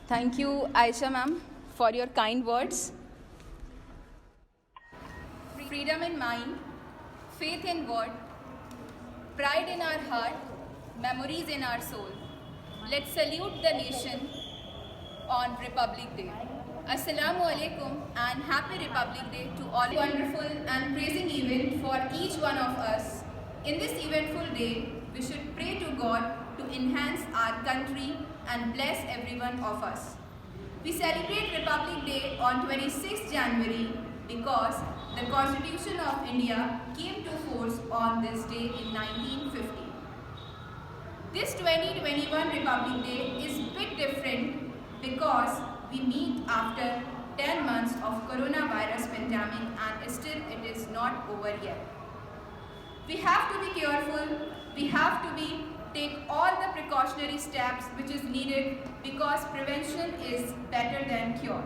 Thank you, Aisha ma'am, for your kind words. Freedom in mind, faith in word, pride in our heart, memories in our soul. Let's salute the nation on Republic Day. Assalamu alaikum and happy Republic Day to all. Wonderful and praising event for each one of us. In this eventful day, we should pray to God to enhance our country and bless every one of us. We celebrate Republic Day on 26th January because the Constitution of India came to force on this day in 1950. This 2021 Republic Day is a bit different because we meet after 10 months of coronavirus pandemic and still it is not over yet. We have to be careful, we have to take all the precautionary steps which is needed because prevention is better than cure.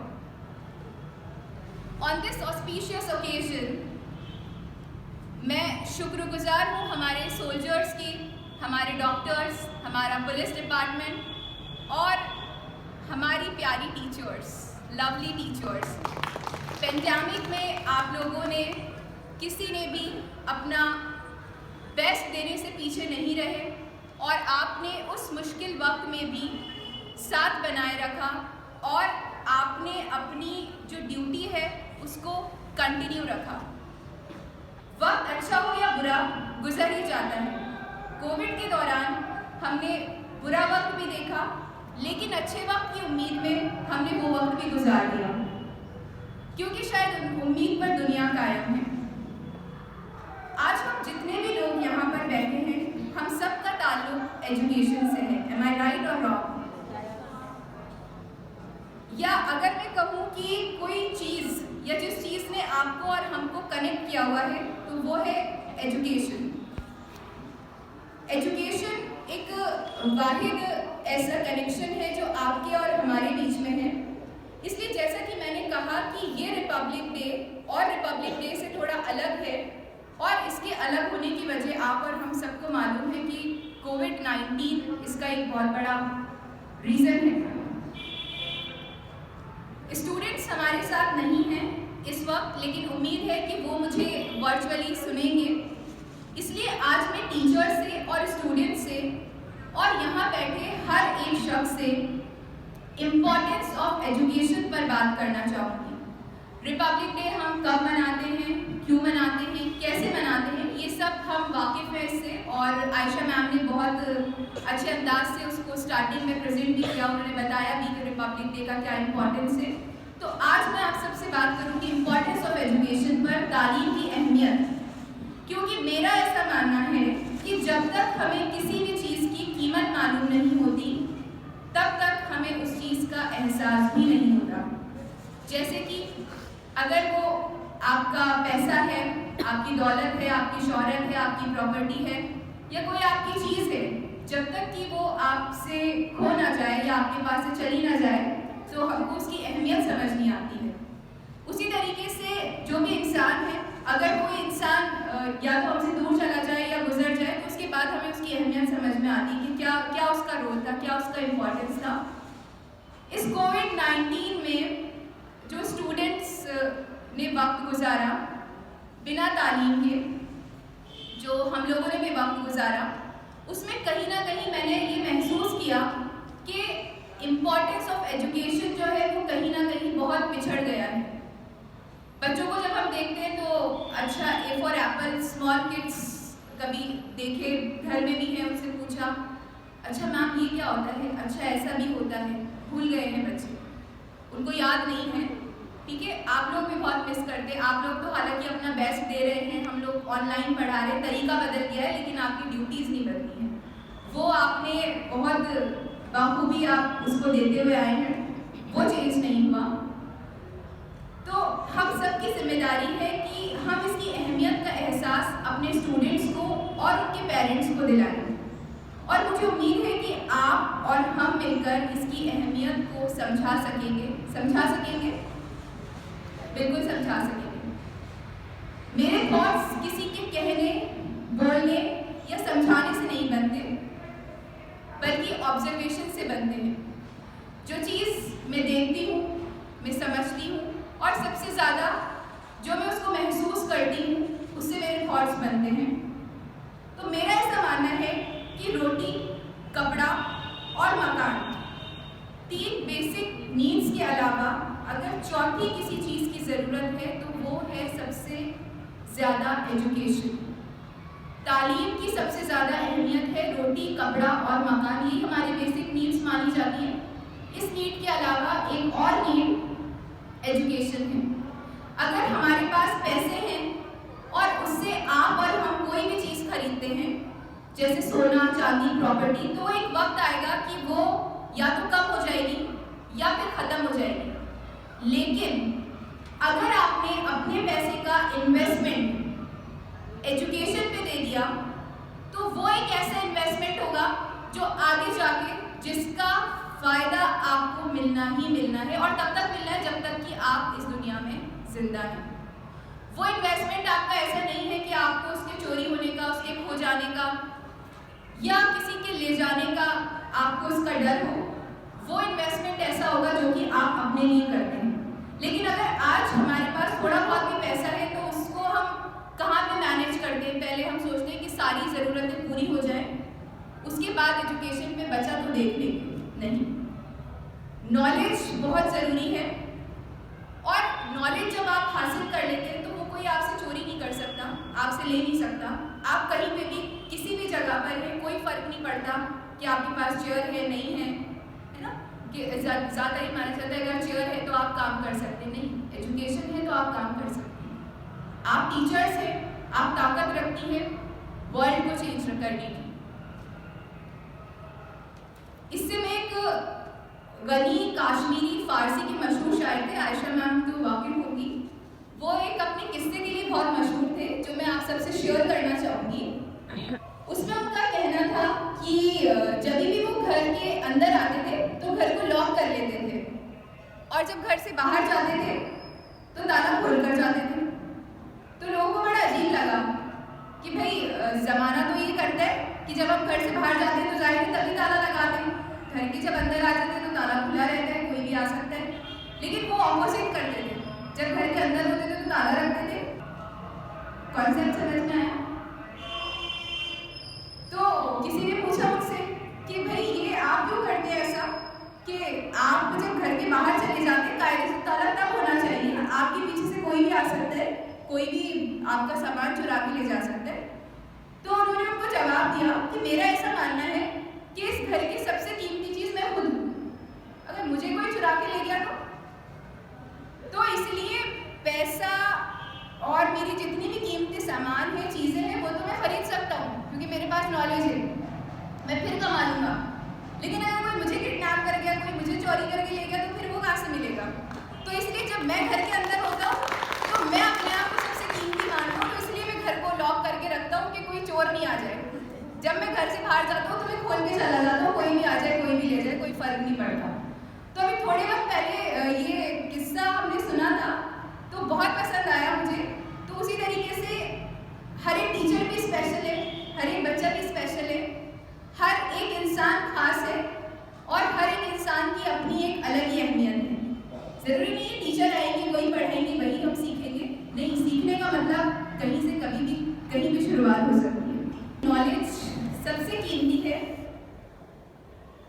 On this auspicious occasion, मैं शुक्रगुजार हूँ हमारे soldiers की, हमारे doctors, हमारा police department और हमारी प्यारी टीचर्स, लवली टीचर्स। पेंडेमिक में आप लोगों ने किसी ने भी अपना बेस्ट देने से पीछे नहीं रहे और आपने उस मुश्किल वक्त में भी साथ बनाए रखा और आपने अपनी जो ड्यूटी है उसको कंटिन्यू रखा। वक्त अच्छा हो या बुरा गुजर ही जाता है। कोविड के दौरान हमने बुरा वक्त भी देखा, लेकिन अच्छे वक्त की उम्मीद में हमने वो वक्त भी गुजार दिया, क्योंकि शायद उम्मीद पर दुनिया कायम है। आज हम जितने भी लोग यहाँ पर बैठे हैं, हम सब का ताल्लुक एजुकेशन से है। Am I right or wrong? या अगर मैं कहूँ कि कोई चीज़ या जिस चीज़ ने आपको और हमको कनेक्ट किया हुआ है तो वो है एजुकेशन। एजुकेशन एक वाहिद ऐसा कनेक्शन है जो आपके और हमारे बीच में है। इसलिए जैसा कि मैंने कहा कि ये रिपब्लिक डे और रिपब्लिक डे से थोड़ा अलग है और इसके अलग होने की वजह आप और हम सबको मालूम है कि कोविड-19 इसका एक बहुत बड़ा रीज़न है। स्टूडेंट्स हमारे साथ नहीं हैं इस वक्त, लेकिन उम्मीद है कि वो मुझे वर्चुअली सुनेंगे। इसलिए आज मैं टीचर से और स्टूडेंट से और यहाँ बैठे हर एक शख्स से इम्पोर्टेंस ऑफ एजुकेशन पर बात करना चाहूँगी। रिपब्लिक डे हम कब मनाते हैं, क्यों मनाते हैं, कैसे मनाते हैं, ये सब हम वाकिफ़ हैं इससे और आयशा मैम ने बहुत अच्छे अंदाज से उसको स्टार्टिंग में प्रेजेंट भी किया। उन्होंने बताया भी कि रिपब्लिक डे का क्या इम्पोर्टेंस है। तो आज मैं आप सबसे बात करूँगी इम्पोर्टेंस ऑफ एजुकेशन पर, तालीम की अहमियत, क्योंकि मेरा ऐसा मानना है कि जब तक हमें किसी भी चीज़ की कीमत मालूम नहीं होती तब तक हमें उस चीज़ का एहसास भी नहीं होता। जैसे कि अगर वो आपका पैसा है, आपकी दौलत है, आपकी शोहरत है, आपकी प्रॉपर्टी है या कोई आपकी चीज़ है, जब तक कि वो आपसे खो ना जाए या आपके पास से चली ना जाए तो हमको उसकी अहमियत समझ नहीं आती है। उसी तरीके से जो भी इंसान है, अगर कोई इंसान या तो हमसे दूर चला जाए या गुजर जाए तो उसके बाद हमें उसकी अहमियत समझ में आती है कि क्या उसका रोल था, क्या उसका इम्पोर्टेंस था। इस कोविड-19 में जो स्टूडेंट्स ने वक्त गुजारा बिना तालीम के, जो हम लोगों ने भी वक्त गुजारा, उसमें कहीं ना कहीं मैंने ये महसूस किया कि इम्पोर्टेंस ऑफ एजुकेशन जो है वो कहीं ना कहीं बहुत पिछड़ गया है। बच्चों को जब हम देखते हैं तो अच्छा A for Apple, small kids कभी देखे, घर में भी हैं, उनसे पूछा अच्छा मैम ये क्या होता है, अच्छा ऐसा भी होता है, भूल गए हैं बच्चे, उनको याद नहीं है। ठीक है, आप लोग भी बहुत मिस करते हैं। आप लोग तो हालांकि अपना बेस्ट दे रहे हैं, हम लोग ऑनलाइन पढ़ा रहे हैं, तरीका बदल गया है, लेकिन आपकी ड्यूटीज़ नहीं बदली हैं। वो आपने बहुत बखूबी आप उसको देते हुए आए हैं, वो चेंज नहीं हुआ। तो हम सब की जिम्मेदारी है कि हम इसकी अहमियत का एहसास अपने स्टूडेंट्स को और उनके पेरेंट्स को दिलाएं और मुझे उम्मीद है कि आप और हम मिलकर इसकी अहमियत को समझा सकेंगे, बिल्कुल समझा सकेंगे। मेरे थॉट्स किसी के कहने, बोलने या समझाने से नहीं बनते, बल्कि ऑब्जर्वेशन से बनते हैं। जो चीज़ मैं समझती हूँ और सबसे ज़्यादा जो मैं उसको महसूस करती हूँ उससे मेरे थॉट्स बनते हैं। तो मेरा ऐसा मानना है कि रोटी, कपड़ा और मकान, 3 बेसिक नीड्स के अलावा अगर चौथी किसी चीज़ की ज़रूरत है तो वो है सबसे ज़्यादा एजुकेशन। तालीम की सबसे ज़्यादा अहमियत है। रोटी, कपड़ा और मकान, ये हमारी बेसिक नीड्स मानी जाती हैं। इस नीड के अलावा एक और नीड एजुकेशन है। अगर हमारे पास पैसे हैं और उससे आप और हम कोई भी चीज़ खरीदते हैं, जैसे सोना, चांदी, प्रॉपर्टी, तो एक वक्त आएगा कि वो या तो कम हो जाएगी या फिर ख़त्म हो जाएगी। लेकिन अगर आपने अपने पैसे का इन्वेस्टमेंट एजुकेशन पे दे दिया तो वो एक ऐसा इन्वेस्टमेंट होगा जो आगे जाके जिसका फ़ायदा आपको मिलना ही मिलना है, और तब तक मिलना है जब तक कि आप इस दुनिया में जिंदा हैं। वो इन्वेस्टमेंट आपका ऐसा नहीं है कि आपको उसके चोरी होने का, उसके खो जाने का या किसी के ले जाने का आपको उसका डर हो। वो इन्वेस्टमेंट ऐसा होगा जो कि आप अपने लिए करते हैं। लेकिन अगर आज हमारे पास थोड़ा बहुत भी पैसा है तो उसको हम कहाँ पे मैनेज करते हैं? पहले हम सोचते हैं कि सारी ज़रूरतें पूरी हो जाएं, उसके बाद एजुकेशन में बचा तो देख लेंगे। नहीं, नॉलेज बहुत ज़रूरी है, और नॉलेज जब आप हासिल कर लेते हैं तो वो कोई आपसे चोरी नहीं कर सकता, आपसे ले नहीं सकता। आप कहीं पे भी किसी भी जगह पर हैं, कोई फ़र्क नहीं पड़ता कि आपके पास चेयर है नहीं है, है ना? कि ज़्यादा ही माना जाता है अगर चेयर है तो आप काम कर सकते हैं। नहीं, एजुकेशन है तो आप काम कर सकते हैं। आप टीचर्स हैं, आप ताकत रखती हैं वर्ल्ड को चेंज करने की। इससे मैं एक गनी काश्मीरी फारसी के मशहूर शायर थे, आयशा मैम तो वाकिफ होगी। वो एक अपने किस्से के लिए बहुत मशहूर थे जो मैं आप सबसे शेयर करना चाहूँगी। उसमें उनका कहना था कि जब भी वो घर के अंदर आते थे तो घर को लॉक कर लेते थे, और जब घर से बाहर जाते थे तो ताला खोल कर जाते थे। तो लोगों को बड़ा अजीब लगा कि भाई ज़माना तो ये करता है कि जब हम घर से बाहर जाते हैं तो जाहिर है तभी ताला लगाते हैं, घर के जब अंदर आ जाते हैं तो ताला खुला रहता है, कोई भी आ सकता है। लेकिन वो ऑपोजिट करते थे, जब घर के अंदर होते थे तो ताला रखते थे। कॉन्सेप्ट समझ में आया? तो किसी ने पूछा मुझसे कि भाई ये आप क्यों करते हैं ऐसा, कि आप जब घर के बाहर चले जाते हैं कायदे से ताला तब होना चाहिए, आपके पीछे से कोई भी आ सकता है, कोई भी आपका सामान चुरा के ले जा सकता है। तो उन्होंने उनको जवाब दिया कि मेरा ऐसा मानना है कि इस घर की सबसे कीमती चीज़ मैं खुद हूँ, अगर मुझे कोई चुरा के ले गया तो इसलिए पैसा और मेरी जितनी भी कीमती सामान है, चीज़ें हैं, वो तो मैं खरीद सकता हूँ क्योंकि मेरे पास नॉलेज है, मैं फिर कमा लूँगा। लेकिन अगर कोई मुझे किडनैप कर गया, कोई मुझे चोरी करके ले गया तो फिर वो कहाँ से मिलेगा? तो इसलिए जब मैं घर के अंदर होता हूँ तो मैं अपने आप को सबसे कीमती मानता हूँ, तो इसलिए मैं घर को लॉक करके रखता हूँ कि कोई चोर नहीं आ जाए। जब मैं घर से बाहर जाता हूँ तो मैं खोल के चला जाता हूँ, कोई भी आ जाए कोई भी ले जाए, कोई फ़र्क नहीं पड़ता। तो अभी थोड़े वक्त पहले ये किस्सा हमने सुना था तो बहुत पसंद आया मुझे। तो उसी तरीके से हर एक टीचर भी स्पेशल है, हर एक बच्चा भी स्पेशल है, हर एक इंसान खास है, और हर एक इंसान की अपनी एक अलग ही अहमियत है। ज़रूरी नहीं है टीचर आएंगे वही पढ़ाएंगे वही हम सीखेंगे, नहीं, सीखने का मतलब कहीं से कभी भी कहीं भी शुरुआत हो सकती है। नॉलेज सबसे कीमती है।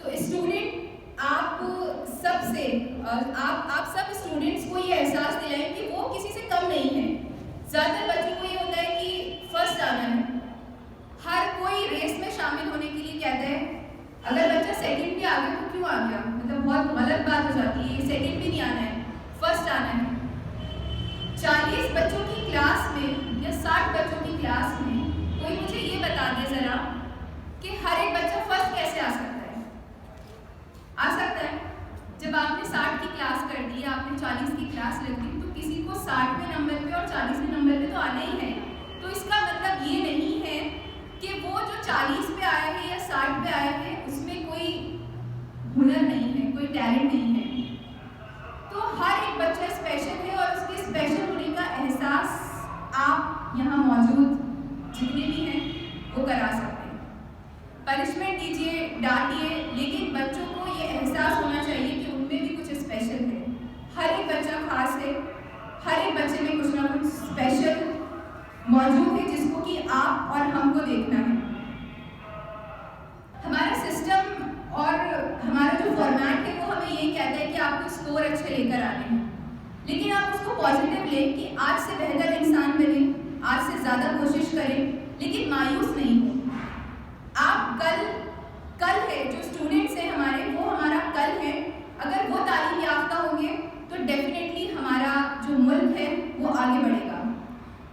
तो स्टूडेंट आप सब स्टूडेंट्स को ये एहसास दिलाएं कि वो किसी से कम नहीं है। ज़्यादातर बच्चों को ये होता है कि फर्स्ट आना है, हर कोई रेस में शामिल होने के लिए कहता है। अगर बच्चा सेकंड भी आ गया तो क्यों आ गया, मतलब बहुत गलत बात हो जाती है। सेकंड भी नहीं आना है, फर्स्ट आना है। 40 बच्चों की क्लास में या 60 बच्चों की क्लास में कोई मुझे ये बता दे ज़रा कि हर एक बच्चा फर्स्ट कैसे आ सकता है? आ सकता है। जब आपने 60 की क्लास कर दी, आपने 40 की क्लास लग दी, तो किसी को 60वें नंबर पे और 40वें नंबर पे तो आना ही है। तो इसका मतलब ये नहीं है कि वो जो 40 पे आया है या 60 पे आया है उसमें कोई हुनर नहीं है, कोई टैलेंट नहीं है। तो हर एक बच्चा स्पेशल है और उसके स्पेशल होने का एहसास आप यहाँ मौजूद जितने भी हैं वो करा सकते हैं। पनिशमेंट दीजिए, डांटिए, लेकिन बच्चों को ये एहसास होना चाहिए कि उनमें भी कुछ स्पेशल है। हर एक हर एक बच्चे में कुछ ना कुछ स्पेशल मौजूद है जिसको कि आप और हमको देखना है। हमारा सिस्टम और हमारा जो फॉर्मेट है वो हमें ये कहता है कि आपको स्कोर अच्छे लेकर आने हैं, लेकिन आप उसको पॉजिटिव लें कि आज से बेहतर इंसान बने, आज से ज़्यादा कोशिश करें, लेकिन मायूस नहीं हो। आप कल है, जो स्टूडेंट्स हैं हमारे, वो हमारा कल है। अगर वो तालीम याफ्ता होंगे तो डेफिनेटली हमारा जो मुल्क है वो आगे बढ़ेगा।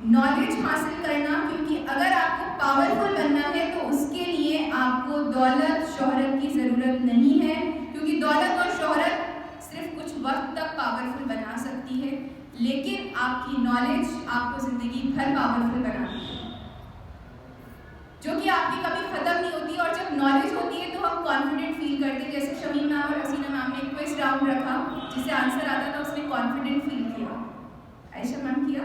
नॉलेज हासिल करना, क्योंकि अगर आपको पावरफुल बनना है तो उसके लिए आपको दौलत शोहरत की ज़रूरत नहीं है, क्योंकि दौलत और शोहरत सिर्फ कुछ वक्त तक पावरफुल बना सकती है, लेकिन आपकी नॉलेज आपको ज़िंदगी भर पावरफुल बनाती है, जो कि आपकी कभी ख़त्म नहीं होती। और जब नॉलेज होती है तो हम कॉन्फिडेंट फील करते हैं। जैसे शमीम मैम और हसीना मैम ने एक क्विज राउंड रखा, जिसे आंसर आता था उसने कॉन्फिडेंट फील किया। आयशा मैम किया,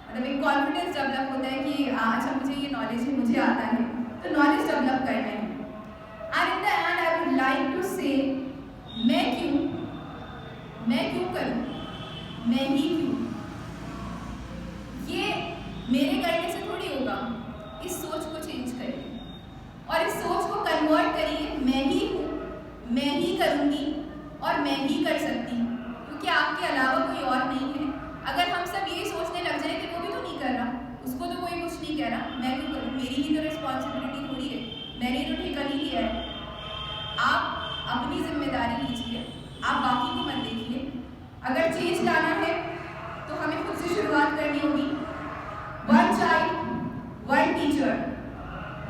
मतलब एक कॉन्फिडेंस डेवलप होता है कि अच्छा मुझे ये नॉलेज है, मुझे आता है, तो नॉलेज डेवलप करना है। And in the end I would like to say, मैं क्यों करूँ, मैं ही क्यों, ये मेरे करने से थोड़ी होगा। इस सोच को चेंज करिए और इस सोच को कन्वर्ट करिए, मैं ही हूँ, मैं ही करूँगी और मैं ही कर सकती हूँ, क्योंकि आपके अलावा कोई और नहीं है। अगर हम सब यही सोचने लग जाए कि वो भी तो नहीं कर रहा, उसको तो कोई कुछ नहीं कह रहा, मैं क्यों करूँ, मेरी ही तो रिस्पॉन्सिबिलिटी थोड़ी है, मैंने तो ठेका नहीं लिया है। आप अपनी जिम्मेदारी लीजिए, आप बाकी को मत देखिए। अगर चेंज लाना है तो हमें खुद से शुरुआत करनी होगी। One child, one teacher,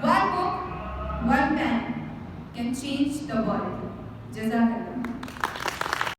one book, one pen can change the world. जज़ाकल्लाह।